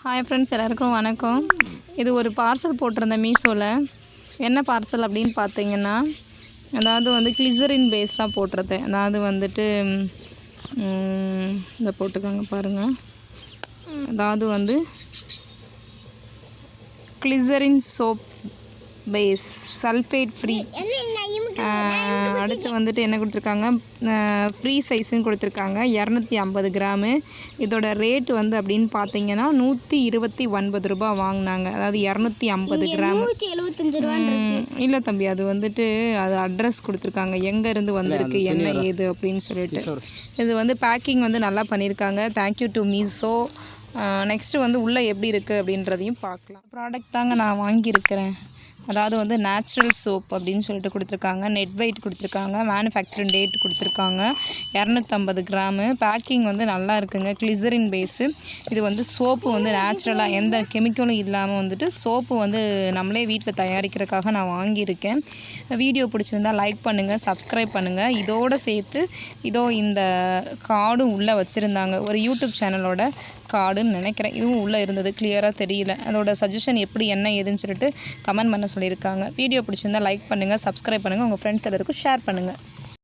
Hi friends, எல்லாருக்கும் வணக்கம். இது ஒரு பார்சல் போட்டிருந்தேன் மீஷோவில். என்ன பார்சல் அப்படின்னு பார்த்தீங்கன்னா, அதாவது வந்து கிளிசரின் பேஸ் தான் போட்டிருந்தேன். அதாவது வந்துட்டு இதை போட்டுக்கோங்க பாருங்கள். அதாவது வந்து glycerin soap base sulphate free. அடுத்து வந்துட்டு என்ன கொடுத்துருக்காங்க, ஃப்ரீ சைஸுன்னு கொடுத்துருக்காங்க. 250 கிராமு. இதோட ரேட்டு வந்து அப்படின்னு பார்த்தீங்கன்னா 129 ரூபா வாங்கினாங்க. அதாவது 250 கிராம். 175 ரூபா. இல்லை தம்பி, அது வந்துட்டு அது அட்ரஸ் கொடுத்துருக்காங்க, எங்கேருந்து வந்திருக்கு என்ன ஏது அப்படின்னு சொல்லிட்டு. இது வந்து பேக்கிங் வந்து நல்லா பண்ணியிருக்காங்க. Thank you to Meesho. நெக்ஸ்ட்டு வந்து உள்ளே எப்படி இருக்குது அப்படின்றதையும் பார்க்கலாம். ப்ராடக்ட் தாங்க நான் வாங்கியிருக்கிறேன். அதாவது வந்து நேச்சுரல் சோப் அப்படின்னு சொல்லிட்டு கொடுத்துருக்காங்க. நெட் வெயிட் கொடுத்துருக்காங்க. மேனுஃபேக்சரிங் டேட் கொடுத்துருக்காங்க. 250 கிராமு. பேக்கிங் வந்து நல்லா இருக்குங்க. Glycerin base. இது வந்து சோப்பு வந்து நேச்சுரலாக எந்த கெமிக்கலும் இல்லாமல் வந்துட்டு சோப்பு வந்து நம்மளே வீட்டில் தயாரிக்கிறதுக்காக நான் வாங்கியிருக்கேன். வீடியோ பிடிச்சிருந்தால் லைக் பண்ணுங்கள், சப்ஸ்கிரைப் பண்ணுங்கள். இதோடு சேர்த்து இதோ இந்த கார்டும் உள்ளே வச்சுருந்தாங்க. ஒரு யூடியூப் சேனலோட கார்டுன்னு நினைக்கிறேன். இதுவும் உள்ளே இருந்தது, கிளியராக தெரியல. அதோட சஜஷன் எப்படி என்ன ஏதுன்னு சொல்லிட்டு கமெண்ட் பண்ண சொல்லியிருக்காங்க. வீடியோ பிடிச்சிருந்தால் லைக் பண்ணுங்கள், சப்ஸ்கிரைப் பண்ணுங்கள், உங்கள் ஃப்ரெண்ட்ஸ் எல்லாருக்கும் ஷேர் பண்ணுங்கள்.